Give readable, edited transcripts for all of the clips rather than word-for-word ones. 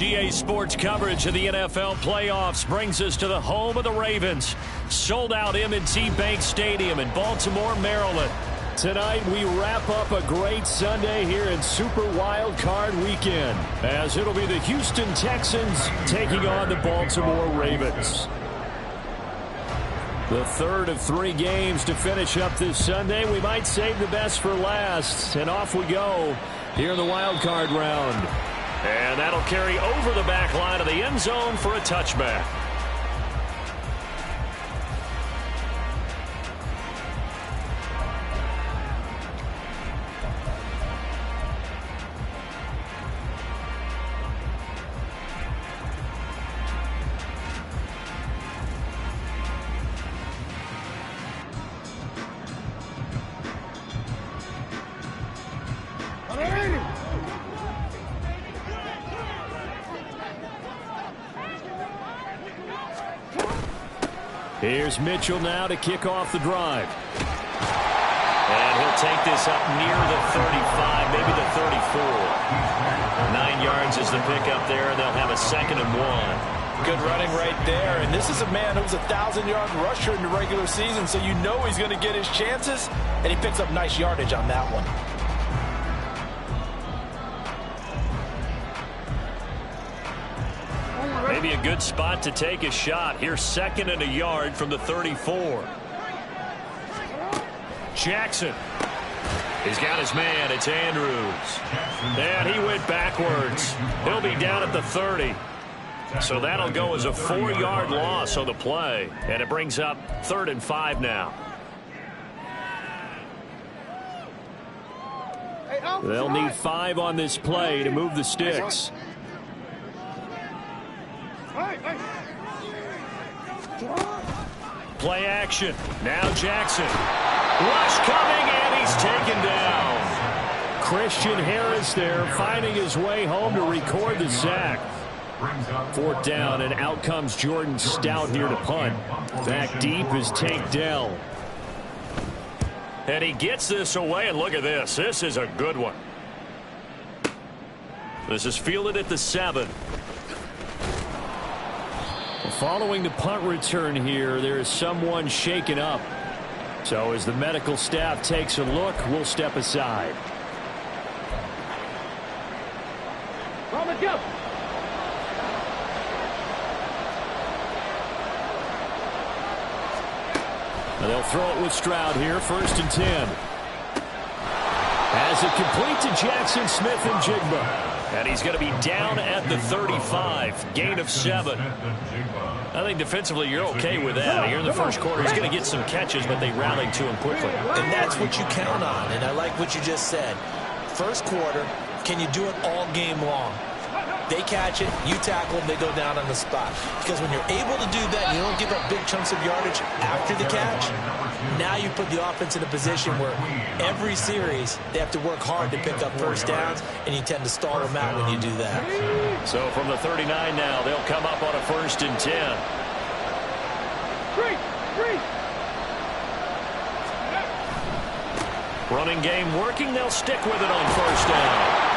EA Sports coverage of the NFL playoffs brings us to the home of the Ravens. Sold out M&T Bank Stadium in Baltimore, Maryland. Tonight we wrap up a great Sunday here in Super Wild Card Weekend, as it'll be the Houston Texans taking on the Baltimore Ravens. The third of 3 games to finish up this Sunday. We might save the best for last, and off we go here in the wild card round. And that'll carry over the back line of the end zone for a touchback. Here's Mitchell now to kick off the drive. And he'll take this up near the 35, maybe the 34. 9 yards is the pickup there, and they'll have a 2nd and 1. Good running right there. And this is a man who was a 1,000-yard rusher in the regular season, so you know he's going to get his chances, and he picks up nice yardage on that one. Maybe a good spot to take a shot. Here's 2nd and a yard from the 34. Jackson. He's got his man. It's Andrews. And he went backwards. He'll be down at the 30. So that'll go as a 4-yard loss on the play. And it brings up 3rd and 5 now. They'll need 5 on this play to move the sticks. Play action. Now Jackson. Rush coming, and he's taken down. Christian Harris there finding his way home to record the sack. 4th down, and out comes Jordan Stout here to punt. Back deep is Tank Dell. And he gets this away, and look at this. This is a good one. This is fielded at the 7. Following the punt return here, there is someone shaken up. So as the medical staff takes a look, we'll step aside. They'll throw it with Stroud here, 1st and 10. Has it complete to Jackson Smith and Jigba. And he's going to be down at the 35. Gain of 7. I think defensively you're okay with that. Here in the first quarter, he's going to get some catches, but they rallied to him quickly. And that's what you count on, and I like what you just said. First quarter, can you do it all game long? They catch it, you tackle them, they go down on the spot. Because when you're able to do that, and you don't give up big chunks of yardage after the catch, now you put the offense in a position where every series they have to work hard to pick up first downs, and you tend to stall them out when you do that. So from the 39 now, they'll come up on a 1st and 10. Running game working, they'll stick with it on 1st down.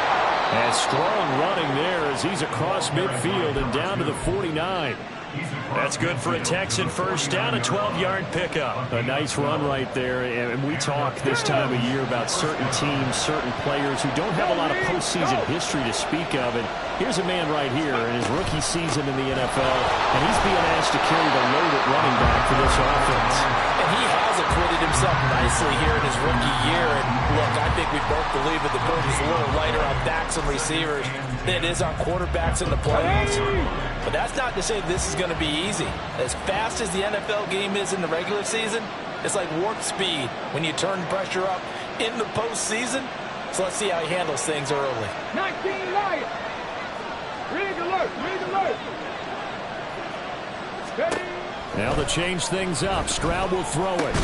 And strong running there as he's across midfield and down to the 49. That's good for a Texan first down, a 12-yard pickup. A nice run right there, and we talk this time of year about certain teams, certain players who don't have a lot of postseason history to speak of. And here's a man right here in his rookie season in the NFL, and he's being asked to carry the load at running back for this offense. And he has acquitted himself nicely here in his rookie year. And look, I think we both believe that the burden's a little lighter on backs and receivers than it is on quarterbacks in the playoffs. But that's not to say this is going to be easy. As fast as the NFL game is in the regular season, it's like warp speed when you turn pressure up in the postseason. So let's see how he handles things early. 19 Lions. Rig alert. Steady. Now to change things up, Stroud will throw it.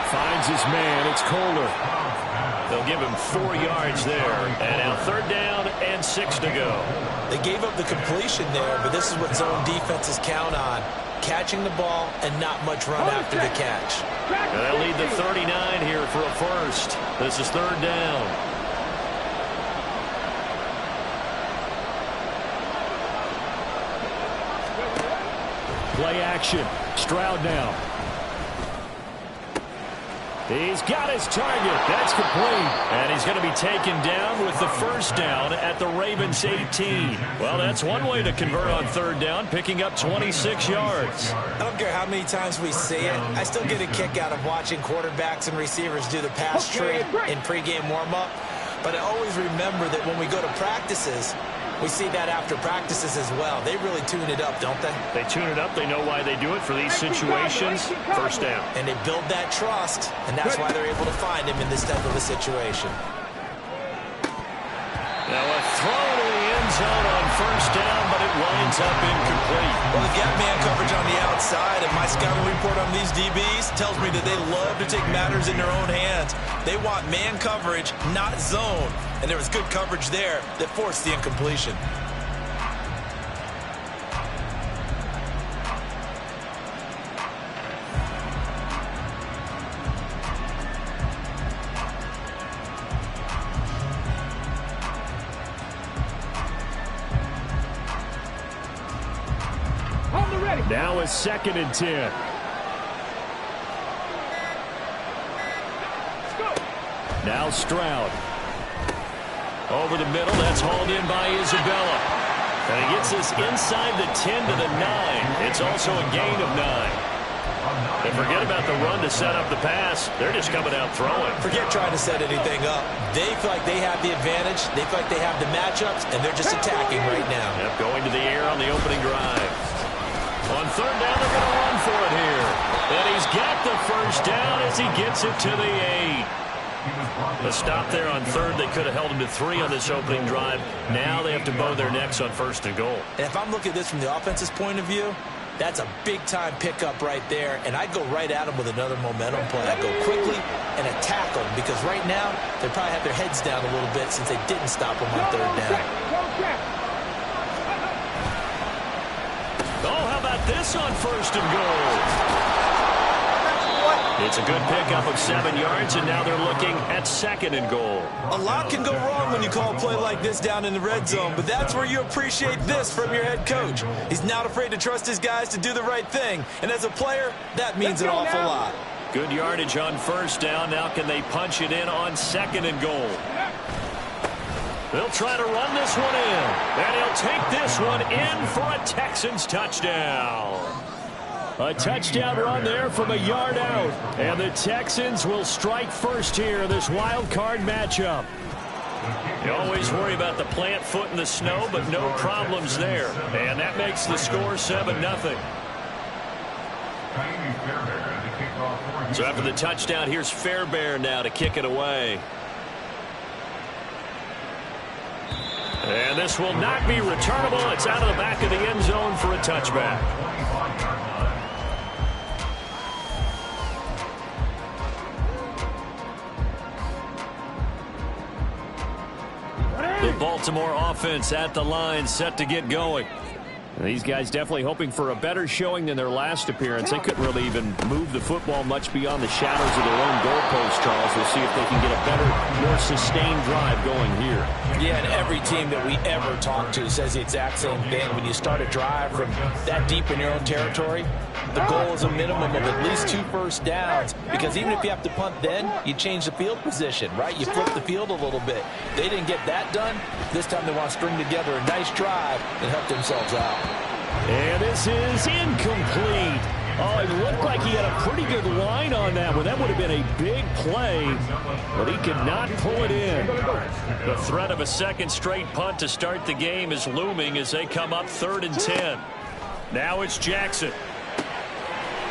Finds his man. It's Kohler. They'll give him 4 yards there. And now 3rd down and 6 to go. They gave up the completion there, but this is what zone defenses count on. Catching the ball and not much run after the catch. And they'll lead the 39 here for a 1st. This is 3rd down. Play action. Stroud now. He's got his target. That's complete. And he's going to be taken down with the first down at the Ravens 18. Well, that's one way to convert on third down, picking up 26 yards. I don't care how many times we see it. I still get a kick out of watching quarterbacks and receivers do the pass tree in pregame warm-up. But I always remember that when we go to practices, we see that after practices as well. They really tune it up, don't they? They tune it up. They know why they do it for these situations. First down. And they build that trust, and that's why they're able to find him in this type of a situation. Now a throw to the end zone on first down, but it winds up incomplete. Well, they got man coverage on the outside, and my scouting report on these DBs tells me that they love to take matters in their own hands. They want man coverage, not zone. And there was good coverage there that forced the incompletion. Now it's 2nd and 10. Now Stroud. Over the middle, that's hauled in by Isabella. And he gets this inside the 10 to the 9. It's also a gain of 9. And forget about the run to set up the pass. They're just coming out throwing. Forget trying to set anything up. They feel like they have the advantage. They feel like they have the matchups, and they're just attacking right now. Yep, going to the air on the opening drive. On third down, they're going to run for it here. And he's got the first down as he gets it to the 8. The stop there on third, they could have held him to 3 on this opening drive. Now they have to bow their necks on 1st and goal. And if I'm looking at this from the offense's point of view, that's a big-time pickup right there, and I'd go right at them with another momentum play. I'd go quickly and attack them, because right now they probably have their heads down a little bit since they didn't stop them on third down. Oh, how about this on 1st and goal? It's a good pickup of 7 yards, and now they're looking at 2nd and goal. A lot can go wrong when you call a play like this down in the red zone, but that's where you appreciate this from your head coach. He's not afraid to trust his guys to do the right thing, and as a player, that means an awful lot. Good yardage on 1st down. Now can they punch it in on 2nd and goal? They'll try to run this one in, and he'll take this one in for a Texans touchdown. A touchdown run there from a yard out. And the Texans will strike first here in this wild card matchup. You always worry about the plant foot in the snow, but no problems there. And that makes the score 7-0. So after the touchdown, here's Fairbairn now to kick it away. And this will not be returnable. It's out of the back of the end zone for a touchback. The Baltimore offense at the line, set to get going. These guys definitely hoping for a better showing than their last appearance. They couldn't really even move the football much beyond the shadows of their own goalpost, Charles. We'll see if they can get a better, more sustained drive going here. Yeah, and every team that we ever talk to says the exact same thing. When you start a drive from that deep in your own territory, the goal is a minimum of at least 2 first downs, because even if you have to punt then, you change the field position, right? You flip the field a little bit. They didn't get that done. This time they want to string together a nice drive and help themselves out. And this is incomplete. Oh, it looked like he had a pretty good line on that one. That would have been a big play, but he could not pull it in. The threat of a second straight punt to start the game is looming as they come up 3rd and 10. Now it's Jackson.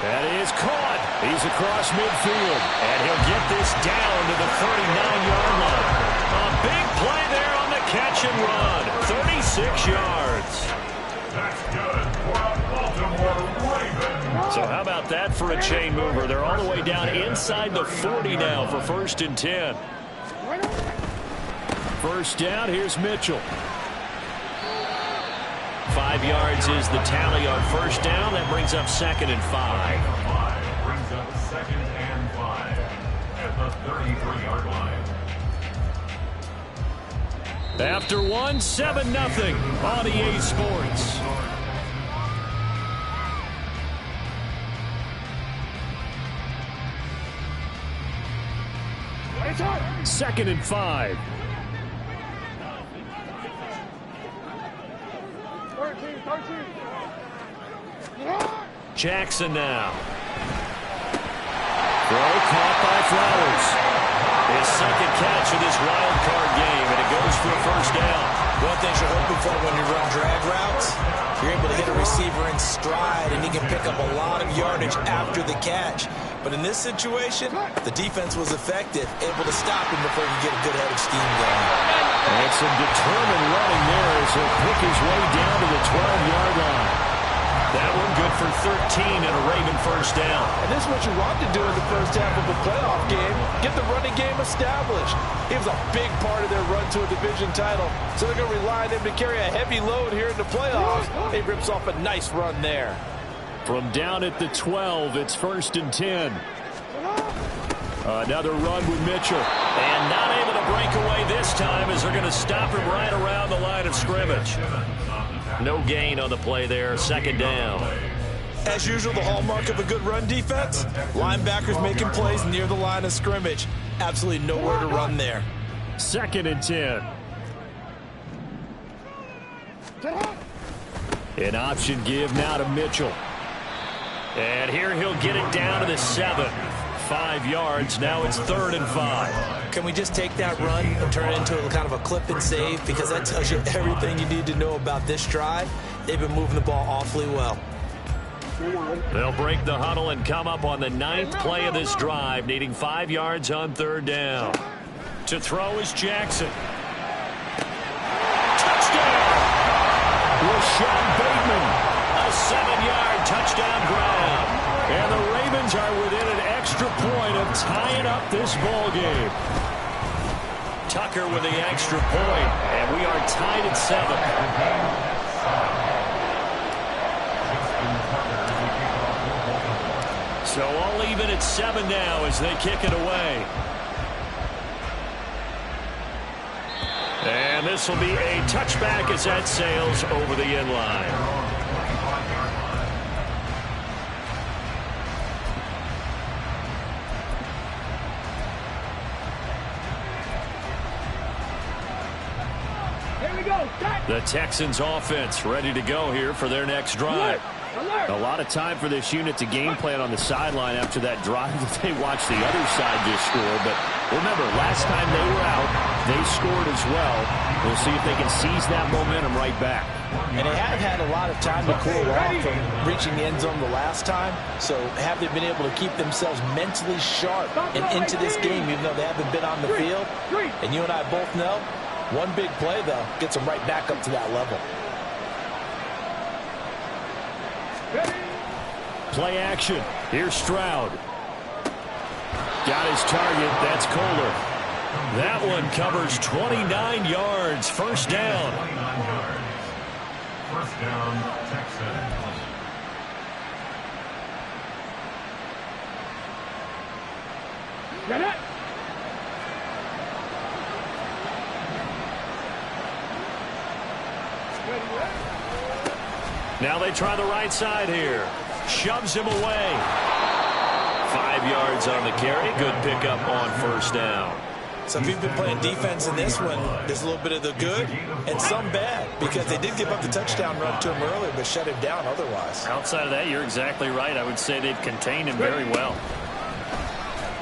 That is caught. He's across midfield, and he'll get this down to the 39-yard line. A big play there on the catch and run. 36 yards. That's good for a Baltimore Ravens. So how about that for a chain mover? They're all the way down inside the 40 now for 1st and 10. First down, here's Mitchell. 5 yards is the tally on first down. That brings up 2nd and 5. Brings up 2nd and 5 at the 33-yard line. After one, 7-0 on EA Sports. 2nd and 5. 13. Jackson now. Throw caught by Flowers. His second catch of this wild card game, and it goes for a first down. One thing you're hoping for when you run drag routes, you're able to hit a receiver in stride, and he can pick up a lot of yardage after the catch. But in this situation, the defense was effective, able to stop him before he could get a good head of steam going. And some determined running there as he'll pick his way down to the 12-yard line. That one good for 13 and a Raven first down. And this is what you want to do in the first half of a playoff game. Get the running game established. He was a big part of their run to a division title. So they're going to rely on him to carry a heavy load here in the playoffs. He rips off a nice run there. From down at the 12, it's 1st and 10. Another run with Mitchell. And not able to break away this time as they're going to stop him right around the line of scrimmage. No gain on the play there, 2nd down. As usual, the hallmark of a good run defense, linebackers making plays near the line of scrimmage. Absolutely nowhere to run there. 2nd and 10. An option give now to Mitchell. And here he'll get it down to the 7. 5 yards. Now it's 3rd and 5. Can we just take that run and turn it into a kind of a clip and save? Because that tells you everything you need to know about this drive. They've been moving the ball awfully well. They'll break the huddle and come up on the 9th play of this drive, needing 5 yards on 3rd down. To throw is Jackson. Touchdown! Rashad Bateman. A 7-yard touchdown grab. And the Ravens are within an extra point of tying up this ball game. Tucker with the extra point, and we are tied at 7. So all even at 7 now as they kick it away. And this will be a touchback as that sails over the end line. The Texans offense ready to go here for their next drive. A lot of time for this unit to game plan on the sideline after that drive that they watched the other side just score. But remember, last time they were out, they scored as well. We'll see if they can seize that momentum right back. And they have had a lot of time to cool off from reaching the end zone the last time. So have they been able to keep themselves mentally sharp and into this game, even though they haven't been on the field? And you and I both know, one big play, though, gets them right back up to that level. Play action. Here's Stroud. Got his target. That's Kohler. That one covers 29 yards. First down. First down, Texans. Get it. Now they try the right side here. Shoves him away. 5 yards on the carry. Good pickup on first down. So if you've been playing defense in this one, there's a little bit of the good and some bad, because they did give up the touchdown run to him earlier, but shut him down otherwise. Outside of that, you're exactly right. I would say they've contained him very well.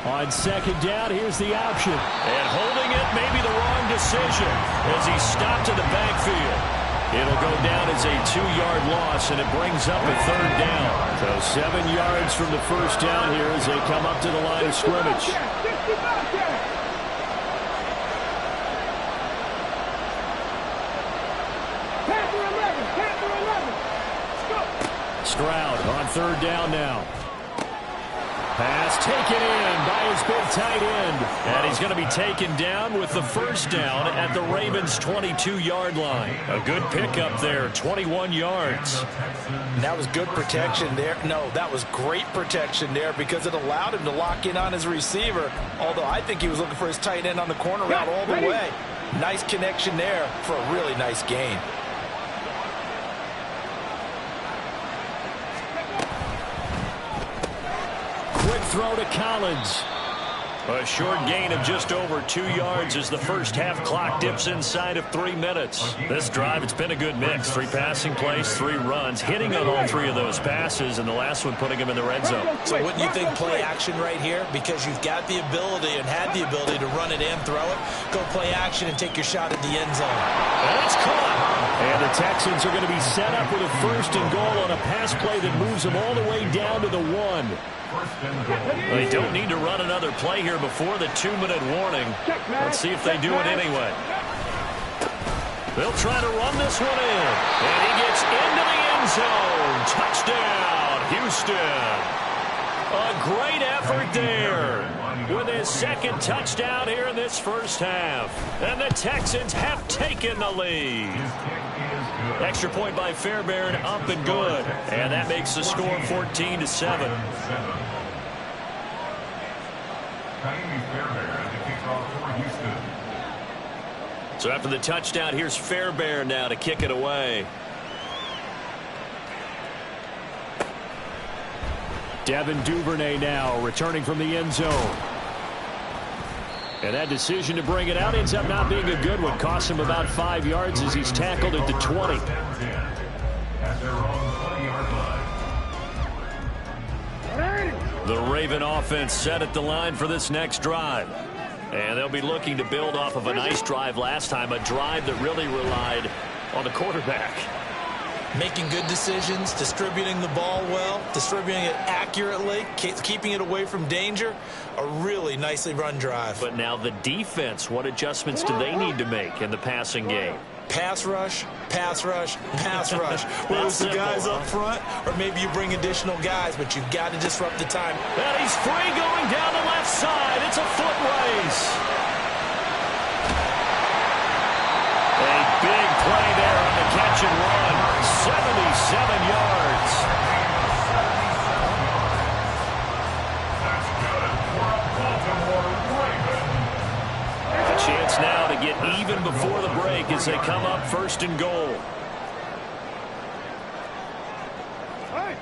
On second down, here's the option. And holding it may be the wrong decision as he stopped in the backfield. It'll go down as a 2-yard loss, and it brings up a third down. So 7 yards from the first down here as they come up to the line of scrimmage. Stroud on third down now. Pass taken in by his big tight end. And he's going to be taken down with the first down at the Ravens' 22-yard line. A good pickup there, 21 yards. And that was good protection there. No, that was great protection there because it allowed him to lock in on his receiver. Although I think he was looking for his tight end on the corner route all the way. Nice connection there for a really nice gain. Quick throw to Collins. A short gain of just over 2 yards as the first half clock dips inside of 3 minutes. This drive, it's been a good mix. 3 passing plays, 3 runs, hitting on all 3 of those passes, and the last one putting him in the red zone. So wouldn't you think play action right here? Because you've got the ability and had the ability to run it and throw it. Go play action and take your shot at the end zone. And it's caught. And the Texans are going to be set up with a 1st and goal on a pass play that moves them all the way down to the 1. They don't need to run another play here before the 2-minute warning. Let's see if they do it anyway. They'll try to run this one in. And he gets into the end zone. Touchdown, Houston. A great effort there with his 2nd touchdown here in this first half. And the Texans have taken the lead. Extra point by Fairbairn, up and good. And that makes the score 14-7. So after the touchdown, here's Fairbairn now to kick it away. Devin Duvernay now returning from the end zone. And that decision to bring it out ends up not being a good one. Costs him about 5 yards as he's tackled at the 20. The Raven offense set at the line for this next drive. And they'll be looking to build off of a nice drive last time, a drive that really relied on the quarterback. Making good decisions, distributing the ball well, distributing it accurately, keeping it away from danger. A really nicely run drive. But now the defense, what adjustments do they need to make in the passing game? Pass rush, pass rush, pass rush. Whether it's the guys up front or maybe you bring additional guys, but you've got to disrupt the time. And he's free going down the left side. It's a foot race. A big play there on the catch and run. 77 yards. A chance now to get even before the break as they come up 1st and goal.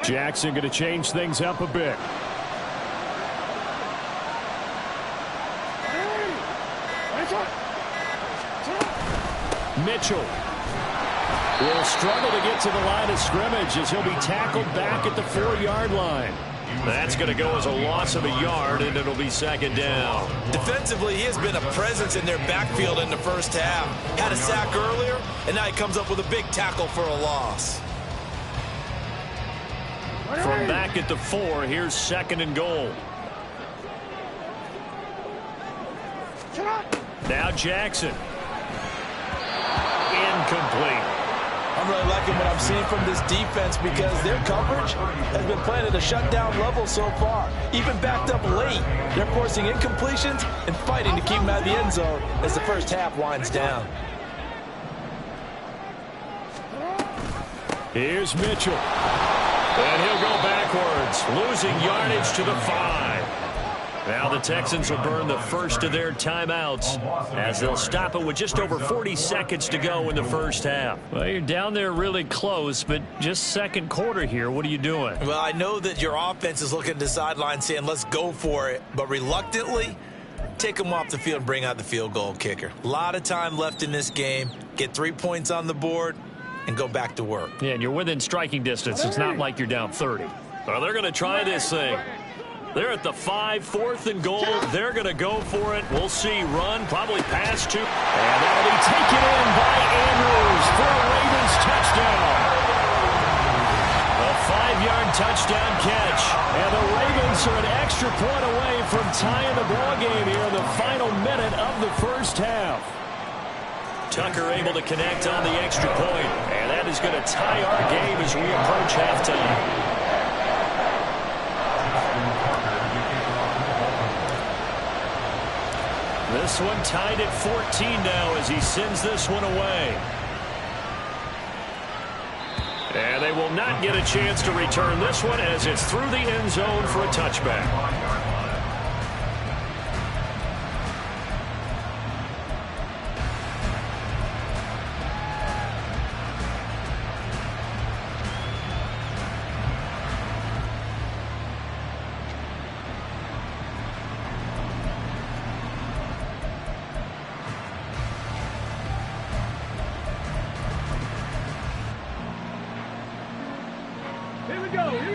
Jackson going to change things up a bit. Mitchell will struggle to get to the line of scrimmage as he'll be tackled back at the 4-yard line. That's going to go as a loss of a yard, and it'll be 2nd down. Defensively, he has been a presence in their backfield in the first half. Had a sack earlier, and now he comes up with a big tackle for a loss. From back at the 4, here's 2nd and goal. Now Jackson. Incomplete. I'm really liking what I'm seeing from this defense because their coverage has been playing at a shutdown level so far. Even backed up late, they're forcing incompletions and fighting to keep them out of the end zone as the first half winds down. Here's Mitchell. And he'll go backwards, losing yardage to the 5. Now the Texans will burn the first of their timeouts as they'll stop it with just over 40 seconds to go in the first half. Well, you're down there really close, but just 2nd quarter here. What are you doing? Well, I know that your offense is looking at the sideline saying, let's go for it. But reluctantly, take them off the field and bring out the field goal kicker. A lot of time left in this game. Get 3 points on the board and go back to work. Yeah, and you're within striking distance. It's not like you're down 30. Well, they're going to try this thing. They're at the 5, 4th and goal. They're going to go for it. We'll see. Run, probably pass to. And that'll be taken in by Andrews for a Ravens touchdown. A 5-yard touchdown catch. And the Ravens are an extra point away from tying the ball game here in the final minute of the first half. Tucker able to connect on the extra point. And that is going to tie our game as we approach halftime. This one tied at 14 now as he sends this one away. And they will not get a chance to return this one as it's through the end zone for a touchback.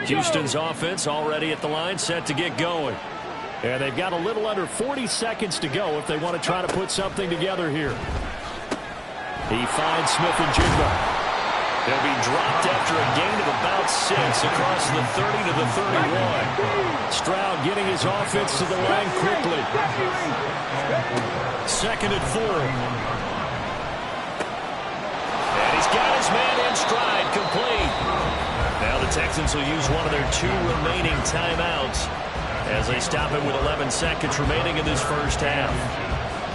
Houston's offense already at the line, set to get going. And they've got a little under 40 seconds to go if they want to try to put something together here. He finds Smith-Njigba. They'll be dropped after a gain of about 6 across the 30 to the 31. Stroud getting his offense to the line quickly. 2nd and 4. And he's got his man in stride, complete. Now the Texans will use one of their 2 remaining timeouts as they stop it with 11 seconds remaining in this first half.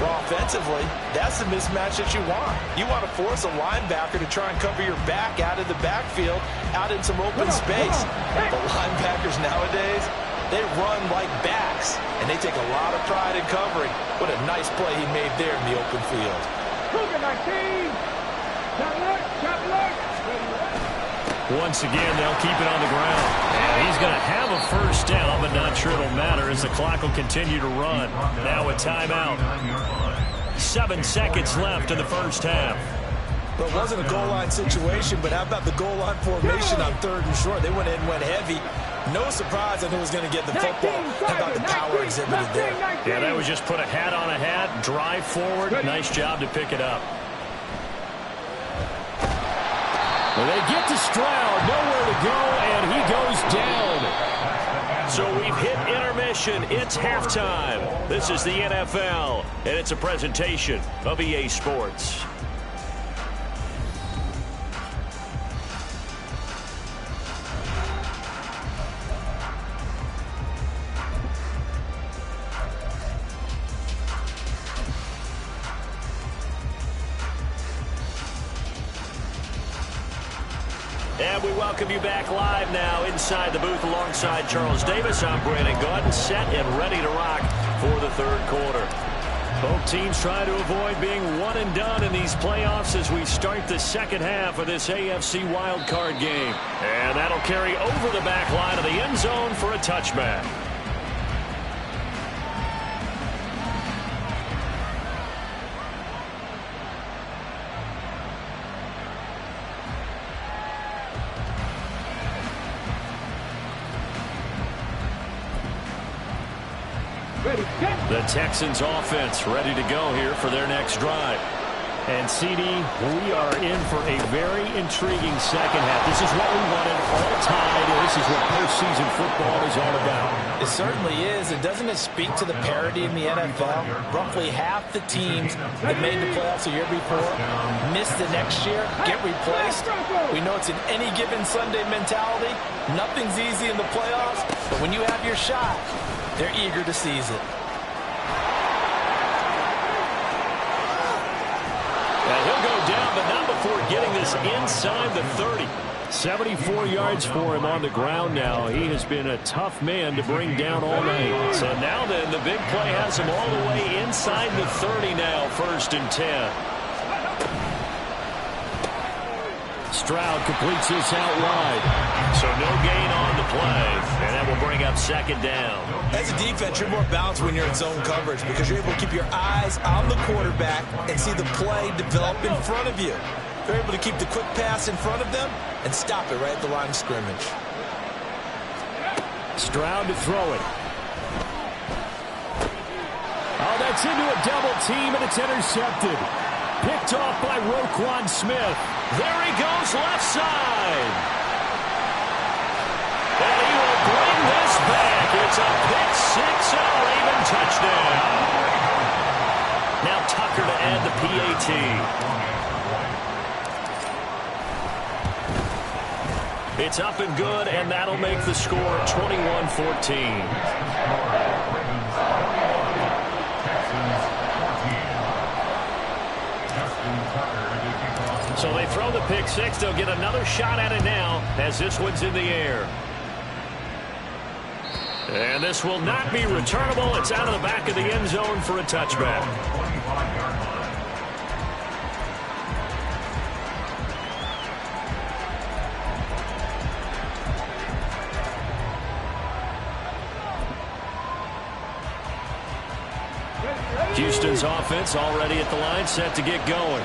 Well, offensively, that's the mismatch that you want. You want to force a linebacker to try and cover your back out of the backfield, out in some open space. The linebackers nowadays, they run like backs, and they take a lot of pride in covering. What a nice play he made there in the open field. Once again, they'll keep it on the ground. And he's going to have a first down, but not sure it'll matter as the clock will continue to run. Now a timeout. 7 seconds left in the first half. Well, it wasn't a goal line situation, but how about the goal line formation on 3rd and short? They went in, went heavy. No surprise on who was going to get the football. How about the power exhibited there? Yeah, that was just put a hat on a hat, drive forward. Nice job to pick it up. Well, they get to Stroud, nowhere to go, and he goes down. So we've hit intermission. It's halftime. This is the NFL, and it's a presentation of EA Sports. And we welcome you back live now inside the booth alongside Charles Davis. I'm Brandon Gaudin, set and ready to rock for the 3rd quarter. Both teams trying to avoid being one and done in these playoffs as we start the second half of this AFC wildcard game. And that'll carry over the back line of the end zone for a touchback. The Texans offense ready to go here for their next drive. And CD, we are in for a very intriguing second half. This is what we wanted all time. This is what postseason football is all about. It certainly is. And doesn't it speak to the parity in the NFL? Roughly half the teams that made the playoffs the year before miss the next year, get replaced. We know it's an any given Sunday mentality. Nothing's easy in the playoffs. But when you have your shot, they're eager to seize it. He'll go down, but not before getting this inside the 30. 74 yards for him on the ground now. He has been a tough man to bring down all night. So now then, the big play has him all the way inside the 30 now, 1st and 10. Stroud completes this out wide. So no gain on the play, and that will bring up 2nd down. As a defense, you're more balanced when you're in zone coverage because you're able to keep your eyes on the quarterback and see the play develop in front of you. You're able to keep the quick pass in front of them and stop it right at the line of scrimmage. Stroud to throw it. Oh, that's into a double team, and it's intercepted. Picked off by Roquan Smith. There he goes, left side. And he will bring this back. It's a pick 6 and a Raven touchdown. Now Tucker to add the PAT. It's up and good, and that'll make the score 21-14. So they throw the pick 6. They'll get another shot at it now as this one's in the air. And this will not be returnable. It's out of the back of the end zone for a touchback. Houston's offense already at the line, set to get going.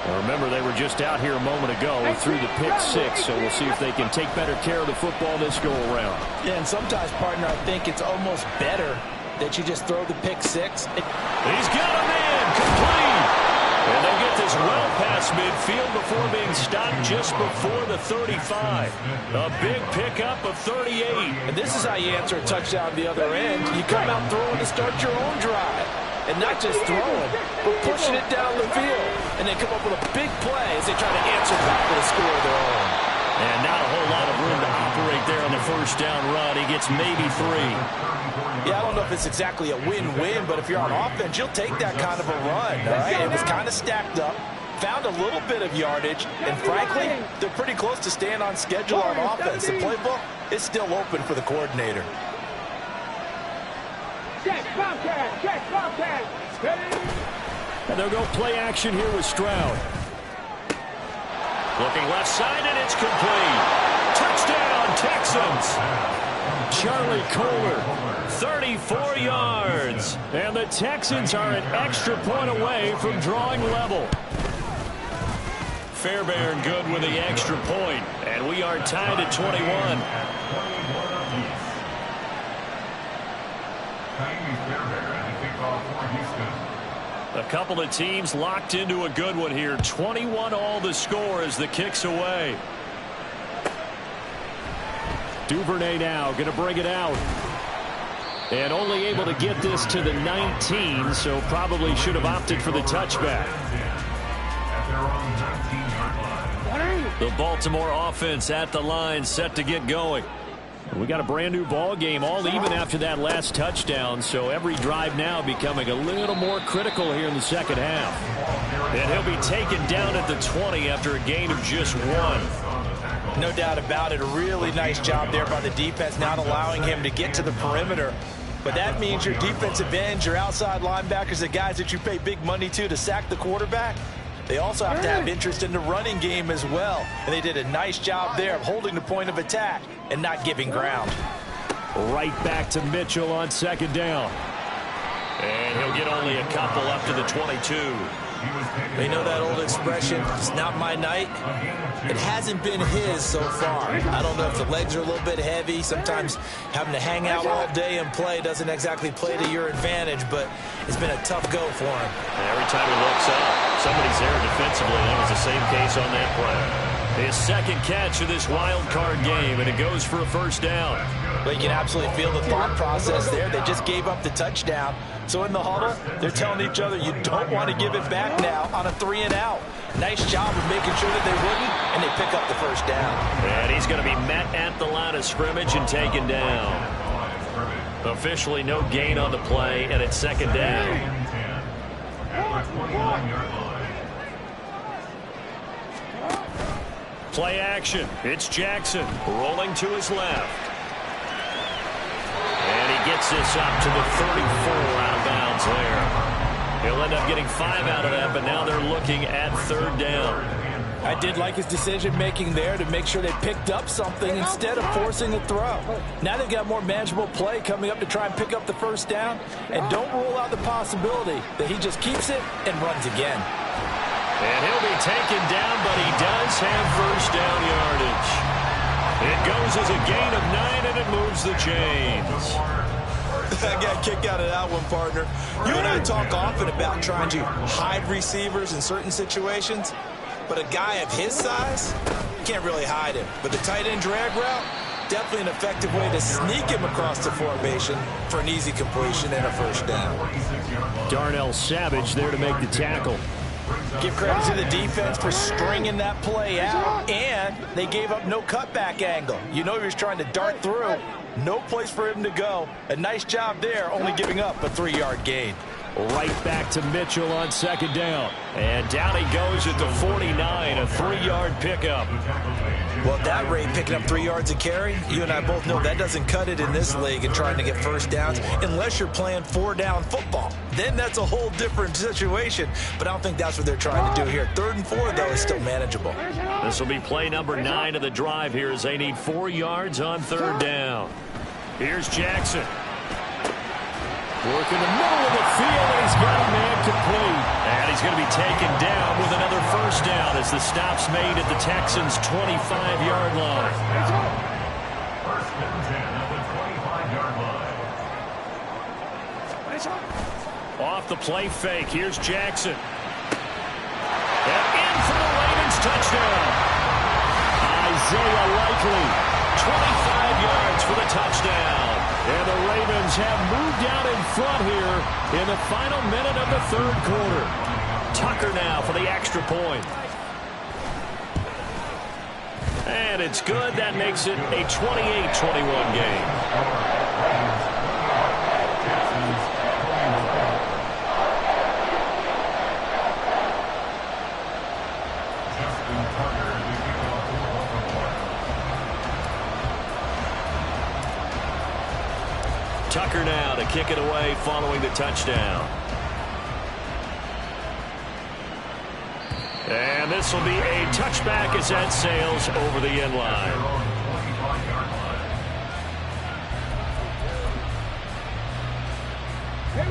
Well, remember, they were just out here a moment ago through the pick six, so we'll see if they can take better care of the football this go-around. Yeah, and sometimes, partner, I think it's almost better that you just throw the pick six. He's got a man complete. And they get this well past midfield before being stopped just before the 35. A big pickup of 38. And this is how you answer a touchdown the other end. You come out throwing to start your own drive. And not just throwing, but pushing it down the field. And they come up with a big play as they try to answer back with a score of their own. And not a whole lot of room to operate there on the first down run. He gets maybe 3. Yeah, I don't know if it's exactly a win-win, but if you're on offense, you'll take that kind of a run. All right? It was kind of stacked up, found a little bit of yardage, and frankly, they're pretty close to staying on schedule on offense. The playbook is still open for the coordinator. And they'll go play action here with Stroud. Looking left side, and it's complete. Touchdown, Texans. Charlie Kolar, 34 yards. And the Texans are an extra point away from drawing level. Fairbairn good with the extra point. And we are tied at 21. A couple of teams locked into a good one here. 21 all the score as the kick's away. Duvernay now going to bring it out. And only able to get this to the 19, so probably should have opted for the touchback. The Baltimore offense at the line, set to get going. We got a brand new ball game, all even after that last touchdown, so every drive now becoming a little more critical here in the second half. And he'll be taken down at the 20 after a gain of just 1. No doubt about it. A really nice job there by the defense, not allowing him to get to the perimeter. But that means your defensive ends, your outside linebackers, the guys that you pay big money to sack the quarterback, they also have to have interest in the running game as well. And they did a nice job there of holding the point of attack and not giving ground. Right back to Mitchell on second down. And he'll get only a couple up to the 22. They know that old expression, it's not my night. It hasn't been his so far. I don't know if the legs are a little bit heavy. Sometimes having to hang out all day and play doesn't exactly play to your advantage, but it's been a tough go for him. And every time he looks up, somebody's there defensively. That was the same case on that play. His second catch of this wild card game, and it goes for a first down. But you can absolutely feel the thought process there. They just gave up the touchdown. So in the huddle, they're telling each other, you don't want to give it back now on a 3-and-out. Nice job of making sure that they wouldn't, and they pick up the first down. And he's going to be met at the line of scrimmage and taken down. Officially no gain on the play, and it's second down. Play action. It's Jackson rolling to his left. And he gets this up to the 34 out of bounds there. He'll end up getting 5 out of that, but now they're looking at third down. I did like his decision-making there to make sure they picked up something instead of forcing a throw. Now they've got more manageable play coming up to try and pick up the first down. And don't rule out the possibility that he just keeps it and runs again. And he'll be taken down, but he does have first down yardage. It goes as a gain of 9, and it moves the chains. I got a kick out of that one, partner. You and I talk often about trying to hide receivers in certain situations, but a guy of his size, you can't really hide him. But the tight end drag route, definitely an effective way to sneak him across the formation for an easy completion and a first down. Darnell Savage there to make the tackle. Give credit to the defense for stringing that play out, and they gave up no cutback angle. You know he was trying to dart through. No place for him to go. A nice job there, only giving up a 3-yard gain. Right back to Mitchell on second down. And down he goes at the 49, a 3-yard pickup. Well, at that rate, picking up 3 yards a carry, you and I both know that doesn't cut it in this league and trying to get first downs unless you're playing 4-down football. Then that's a whole different situation, but I don't think that's what they're trying to do here. 3rd and 4, though, is still manageable. This will be play number 9 of the drive here as they need 4 yards on 3rd down. Here's Jackson. Work in the middle of the field, and he's got a man complete. And he's going to be taken down with another first down as the stop's made at the Texans' 25-yard line. First and 10 at the 25-yard line. Off the play fake, here's Jackson. And in for the Ravens touchdown. Isaiah Likely, 25 yards for the touchdown. And the Ravens have moved out in front here in the final minute of the third quarter. Tucker now for the extra point. And it's good. That makes it a 28-21 game. Tucker now to kick it away following the touchdown. And this will be a touchback as that sails over the end line.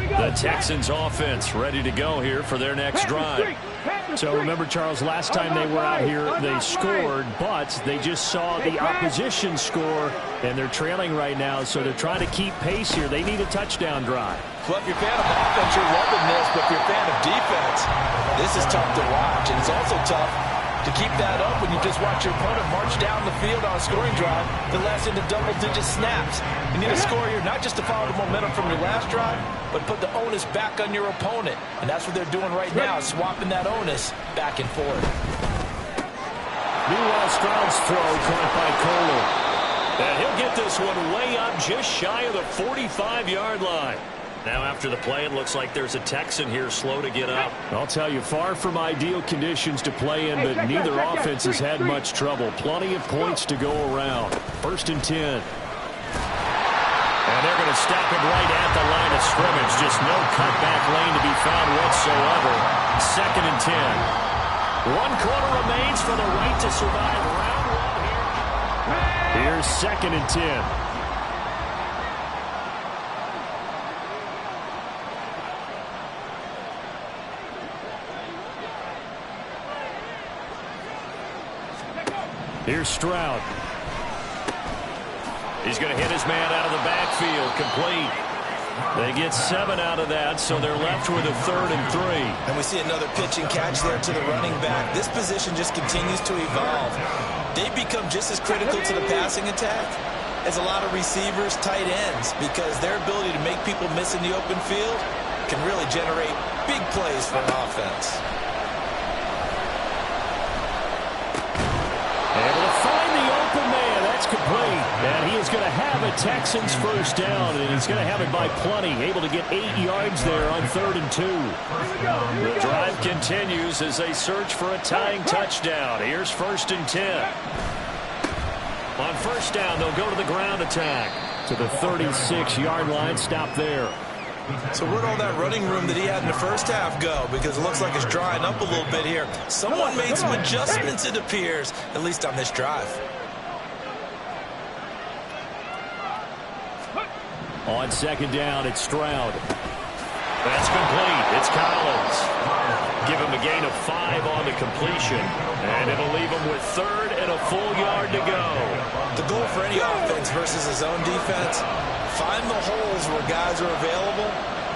The Texans offense ready to go here for their next drive. So remember, Charles, last time they were out here, they scored, but they just saw the opposition score, and they're trailing right now, so they're trying to keep pace here. They need a touchdown drive. Well, if you're a fan of offense, you're loving this, but if you're a fan of defense, this is tough to watch, and it's also tough to keep that up when you just watch your opponent march down the field on a scoring drive that lasts into double-digit snaps. You need a score here not just to follow the momentum from your last drive, but put the onus back on your opponent. And that's what they're doing right now, swapping that onus back and forth. Meanwhile, Stroud's throw caught by Kohler. And he'll get this one way up just shy of the 45-yard line. Now after the play, it looks like there's a Texan here slow to get up. I'll tell you, far from ideal conditions to play in, but neither offense has had much trouble. Plenty of points to go around. First and 10. And they're going to stop him right at the line of scrimmage. Just no cutback lane to be found whatsoever. Second and 10. 1 quarter remains for the right to survive round one here. Here's second and 10. Here's Stroud. He's going to hit his man out of the backfield. Complete. They get 7 out of that, so they're left with a 3rd and 3. And we see another pitch and catch there to the running back. This position just continues to evolve. They become just as critical to the passing attack as a lot of receivers, tight ends, because their ability to make people miss in the open field can really generate big plays for an offense. Able to find the open man. That's complete. And he is going to have a Texans first down, and he's going to have it by plenty. Able to get 8 yards there on 3rd and 2. The drive continues as they search for a tying touchdown. Here's 1st and 10. On first down, they'll go to the ground attack. To the 36-yard line. Stop there. So where'd all that running room that he had in the first half go? Because it looks like it's drying up a little bit here. Someone made some adjustments, it appears, at least on this drive. On second down, it's Stroud. That's complete. It's Collins. Give him a gain of 5 on the completion. And it'll leave him with 3rd and a full yard to go. The goal for any offense versus his own defense, find the holes where guys are available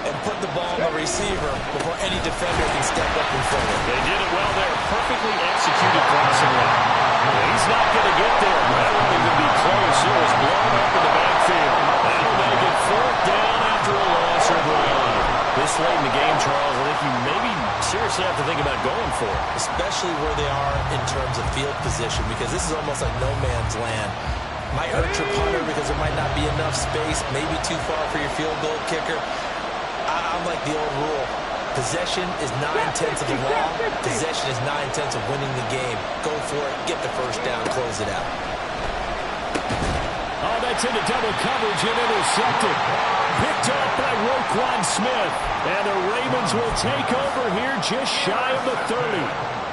and put the ball on the receiver before any defender can step up and forward. They did it well there. Perfectly executed crossing route. He's not going to get there. That won't even be close. It was blown up in the backfield. That'll make it 4th down after a loss of ground. This late in the game, Charles, I think you maybe seriously have to think about going for it. Especially where they are in terms of field position, because this is almost like no man's land. Might hurt your punter because there might not be enough space, maybe too far for your field goal kicker. I'm like the old rule. Possession is 9/10 of the law. Possession is 9/10 of winning the game. Go for it, get the first down, close it out. Oh, that's into double coverage and intercepted. picked off by Roquan Smith. And the Ravens will take over here just shy of the 30.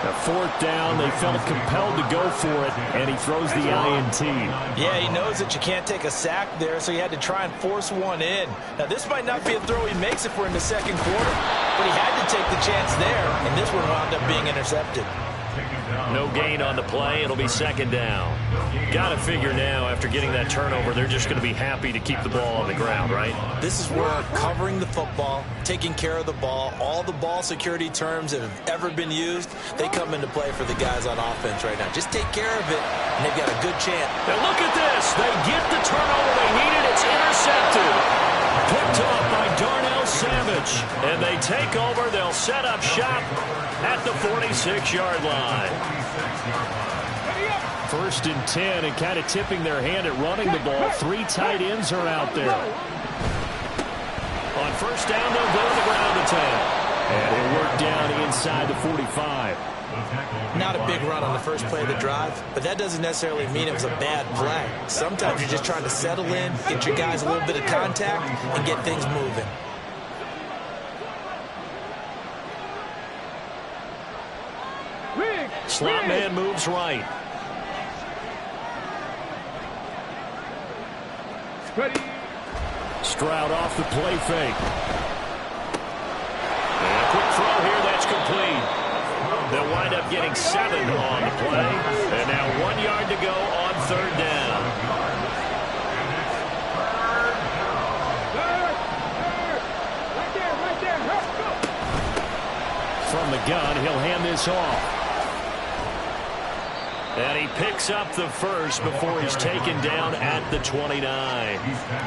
A fourth down, they felt compelled to go for it, and he throws the INT. Yeah, he knows that you can't take a sack there, so he had to try and force one in. Now, this might not be a throw he makes if we're in the second quarter, but he had to take the chance there, and this one wound up being intercepted. No gain on the play. It'll be second down. Got to figure now, after getting that turnover, they're just going to be happy to keep the ball on the ground, right? This is where covering the football, taking care of the ball, all the ball security terms that have ever been used, they come into play for the guys on offense right now. Just take care of it, and they've got a good chance. Now look at this. They get the turnover they needed. It's intercepted. Picked off by Darnell Savage. And they take over. They'll set up shop at the 46-yard line. First and 10, and kind of tipping their hand at running the ball. 3 tight ends are out there. On first down, they'll go to the ground attack. And they work down inside the 45. Not a big run on the first play of the drive, but that doesn't necessarily mean it was a bad play. Sometimes you're just trying to settle in, get your guys a little bit of contact, and get things moving. Slot man moves right. Stroud off the play fake. And a quick throw here, that's complete. They'll wind up getting 7 on the play. And now 1 yard to go on third down. From the gun, he'll hand this off. And he picks up the first before he's taken down at the 29.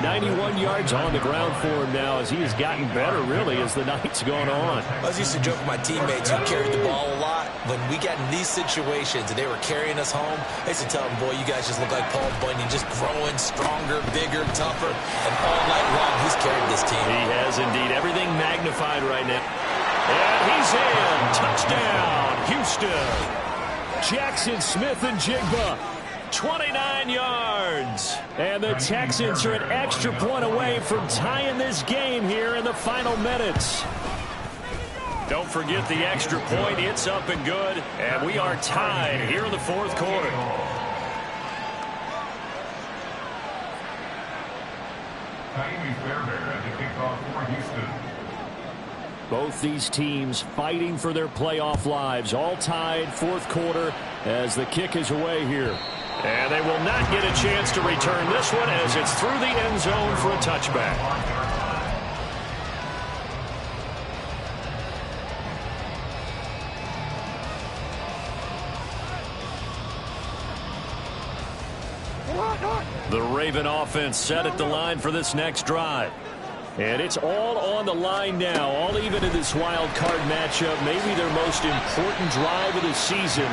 91 yards on the ground for him now as he has gotten better, really, as the night's gone on. I used to joke with my teammates who carried the ball a lot. When we got in these situations and they were carrying us home, I used to tell them, boy, you guys just look like Paul Bunyan, just growing stronger, bigger, tougher. And all night long, he's carried this team. He has indeed. Everything magnified right now. And he's in. Touchdown, Houston. Jackson Smith and Jigba. 29 yards. And the Texans are an extra point away from tying this game here in the final minutes. Don't forget the extra point. It's up and good. And we are tied here in the fourth quarter. Taimi Fairbairn at the kickoff for Houston. Both these teams fighting for their playoff lives. All tied, fourth quarter, as the kick is away here. And they will not get a chance to return this one as it's through the end zone for a touchback. The Raven offense set at the line for this next drive. And it's all on the line now, all even in this wild card matchup. Maybe their most important drive of the season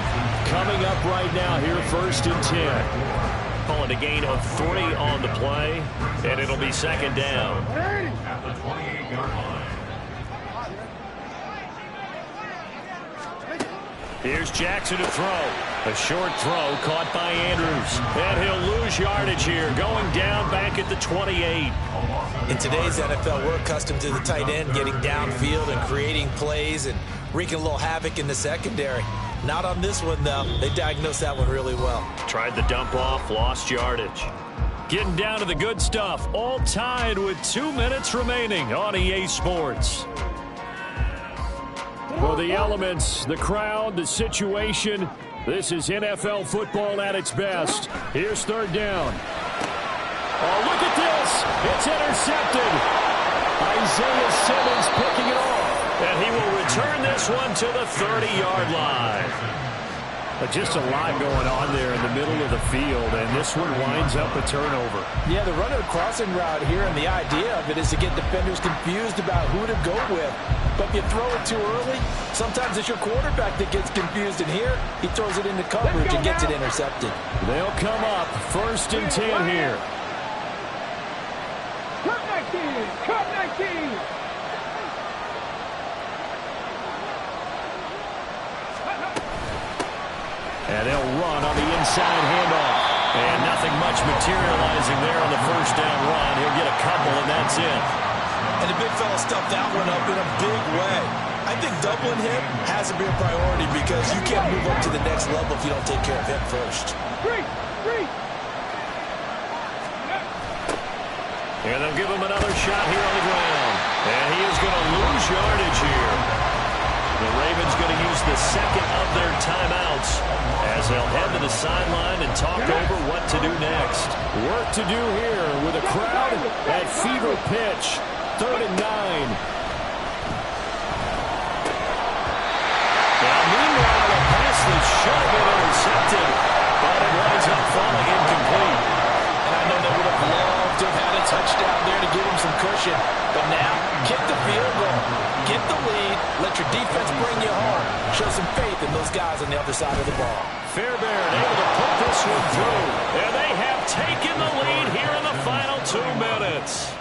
coming up right now here, first and 10. Calling a gain of 3 on the play, and it'll be second down. At the 28-yard line. Here's Jackson to throw. A short throw caught by Andrews. And he'll lose yardage here, going down back at the 28. In today's NFL, we're accustomed to the tight end getting downfield and creating plays and wreaking a little havoc in the secondary. Not on this one, though. They diagnosed that one really well. Tried the dump off, lost yardage. Getting down to the good stuff. All tied with 2 minutes remaining on EA Sports. For the elements, the crowd, the situation, this is NFL football at its best. Here's third down. Oh, look at this. It's intercepted. Isaiah Simmons picking it off. And he will return this one to the 30-yard line. But just a lot going on there in the middle of the field, and this one winds up a turnover. Yeah, the runner crossing route here, and the idea of it is to get defenders confused about who to go with. But if you throw it too early, sometimes it's your quarterback that gets confused, and here he throws it into coverage and gets it intercepted. They'll come up first and 10 here. Cut 19! Cut 19! And they'll run on the inside handoff. And nothing much materializing there on the first down run. He'll get a couple, and that's it. And the big fella stuffed that one up in a big way. I think doubling him has to be a priority because you can't move up to the next level if you don't take care of him first. And they'll give him another shot here on the ground. And he is going to lose yardage here. The Ravens going to use the second of their timeouts as they'll head to the sideline and talk over what to do next. Work to do here with a crowd at fever pitch. 3rd and 9. Now, meanwhile, the pass that should have been intercepted, but it winds up falling incomplete. And I know they would have loved to have had a touchdown there to give him some cushion. But now, kick the field goal. Get the lead. Let your defense bring you home. Show some faith in those guys on the other side of the ball. Fairbairn able to put this one through. And they have taken the lead here in the final 2 minutes.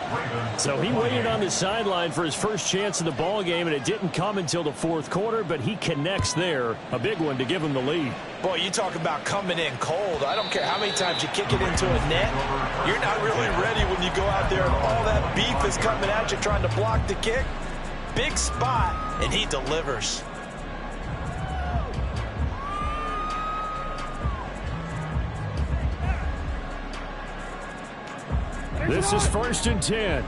So he waited on the sideline for his first chance in the ball game, and it didn't come until the 4th quarter, but he connects there. A big one to give him the lead. Boy, you talk about coming in cold. I don't care how many times you kick it into a net. You're not really ready when you go out there and all that beef is coming at you trying to block the kick. Big spot, and he delivers. This is 1st and 10.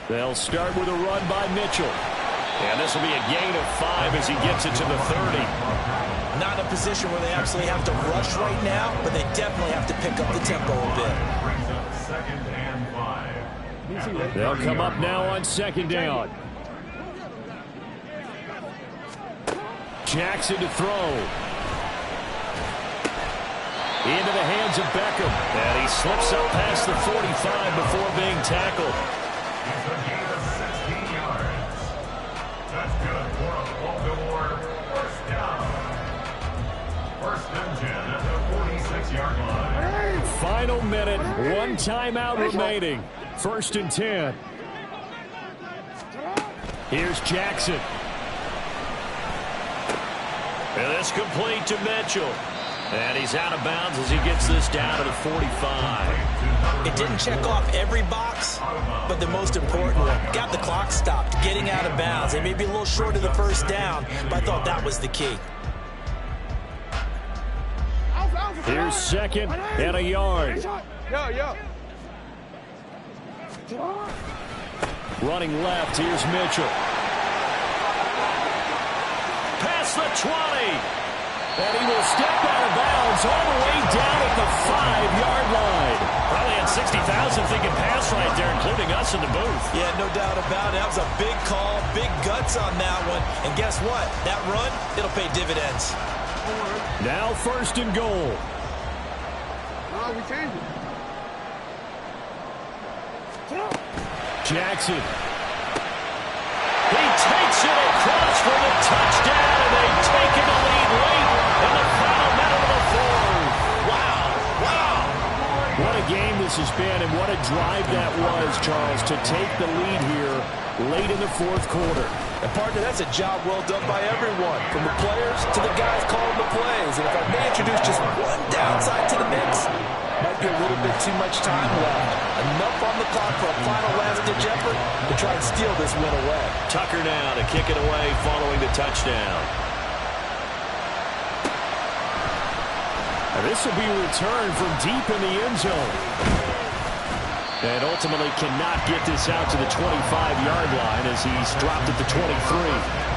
They'll start with a run by Mitchell. And this will be a gain of 5 as he gets it to the 30. Not in a position where they absolutely have to rush right now, but they definitely have to pick up the tempo a bit. They'll come up now on 2nd down. Jackson to throw. Into the hands of Beckham. And he slips up past the 45 before being tackled. That's good for a Baltimore first down. 1st and 10 at the 46-yard line. Final minute, 1 timeout remaining. 1st and 10. Here's Jackson. And it's complete to Mitchell. And he's out of bounds as he gets this down to the 45. It didn't check off every box, but the most important one. Got the clock stopped, getting out of bounds. They may be a little short of the first down, but I thought that was the key. Here's 2nd and a yard. Running left, here's Mitchell. Past the 20. And he will step out of bounds all the way down at the 5-yard line. Probably had 60,000 thinking pass right there, including us in the booth. Yeah, no doubt about it. That was a big call, big guts on that one. And guess what? That run, it'll pay dividends. Now 1st and goal. We changed it. Jackson. He takes it across for the touchdown, and they've taken the lead late in the final minute of the 4th. Wow. What a game this has been, and what a drive that was, Charles, to take the lead here late in the 4th quarter. And partner, that's a job well done by everyone, from the players to the guys calling the plays. And if I may introduce just one downside to the mix, might be a little bit too much time left. Enough on the clock for a final last-ditch effort to try and steal this win away. Tucker now to kick it away following the touchdown. And this will be returned from deep in the end zone. And ultimately cannot get this out to the 25-yard line as he's dropped at the 23.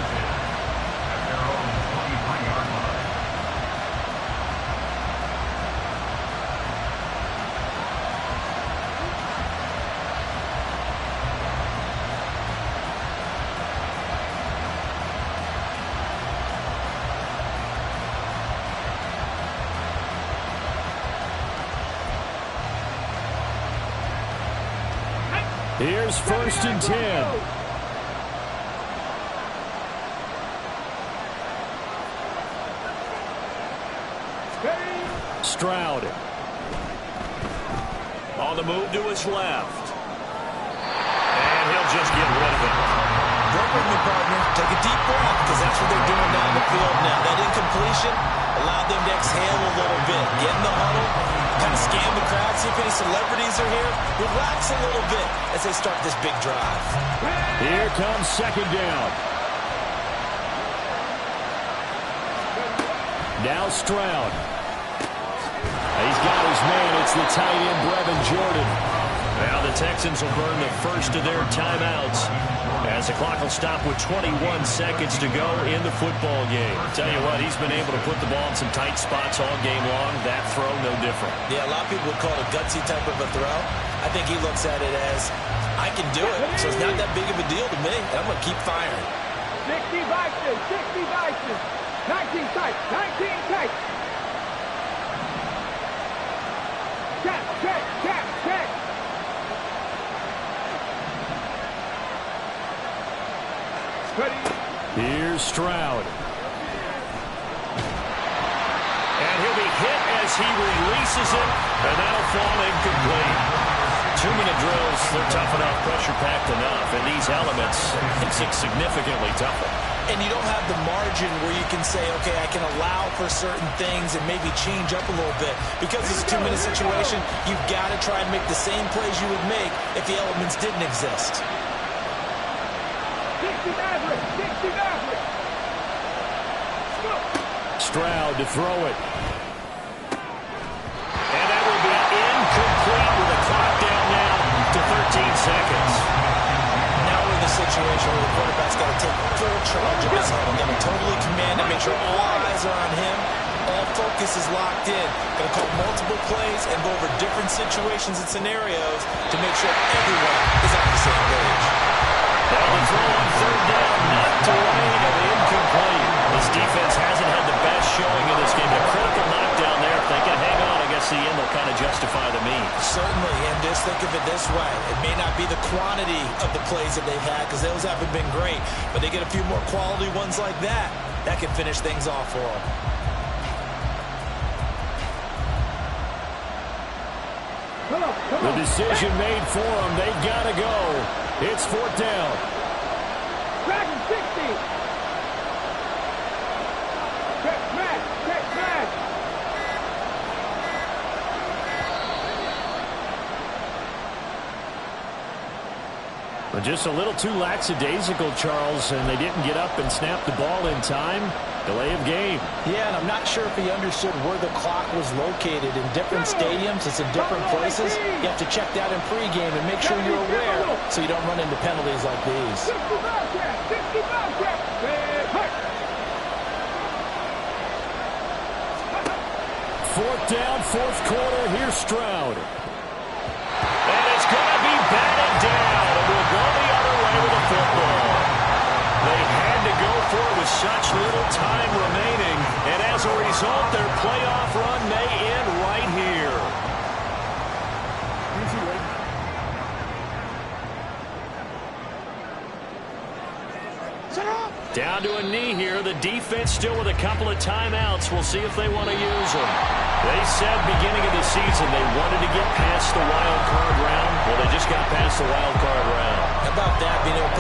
Here's 1st and 10. Stroud. On the move to his left. And he'll just get rid of it. Work with me, partner. Take a deep breath, because that's what they're doing down the situation allowed them to exhale a little bit. Get in the huddle, kind of scan the crowd, see if any celebrities are here. Relax a little bit as they start this big drive. Here comes second down. Now Stroud. He's got his man. It's the tight end, Brevin Jordan. Now the Texans will burn the first of their timeouts as the clock will stop with 21 seconds to go in the football game. Tell you what, he's been able to put the ball in some tight spots all game long. That throw, no different. Yeah, a lot of people would call it a gutsy type of a throw. I think he looks at it as, I can do it, so it's not that big of a deal to me, and I'm going to keep firing. 60 Vikings, 60 Vikings. 19 tight, 19 tight. Check, check, check, check. Here's Stroud. And he'll be hit as he releases it, and that'll fall incomplete. 2-minute drills, they're tough enough, pressure-packed enough, and these elements makes it significantly tougher. And you don't have the margin where you can say, okay, I can allow for certain things and maybe change up a little bit. Because it's a 2-minute situation, you've got to try and make the same plays you would make if the elements didn't exist. 60 Maverick, 60 Maverick. Stroud to throw it. And that will be incomplete with the clock down now to 13 seconds. Now we're in the situation where the quarterback's got to take full charge of his huddle. Got to totally command and make sure all eyes are on him. All focus is locked in. Got to call multiple plays and go over different situations and scenarios to make sure everyone is on the same page. Now the throw on third down, not to Wayne, and incomplete. This defense hasn't had the best showing in this game. A critical knockdown there. If they can hang on, I guess the end will kind of justify the means. Certainly, and just think of it this way. It may not be the quantity of the plays that they've had because those haven't been great, but they get a few more quality ones like that. That can finish things off for them. The decision made for them. They've got to go. It's fourth down. Dragon 60. Check smash, check smash. But just a little too lackadaisical, Charles, and they didn't get up and snap the ball in time. Delay of game. Yeah, and I'm not sure if he understood where the clock was located. In different stadiums, it's in different places. You have to check that in pregame and make sure you're aware so you don't run into penalties like these. 60 Bobcat, 60 Bobcat. Fourth down, fourth quarter. Here's Stroud. And it's going to be batted down. It will go the other way with the football. They had to go for it with such little time remaining. And as a result, their playoff run may end right here. Down to a knee here. The defense still with a couple of timeouts. We'll see if they want to use them. They said beginning of the season they wanted to get past the wild card round. Well, they just got past the wild card round. How about that, being able to put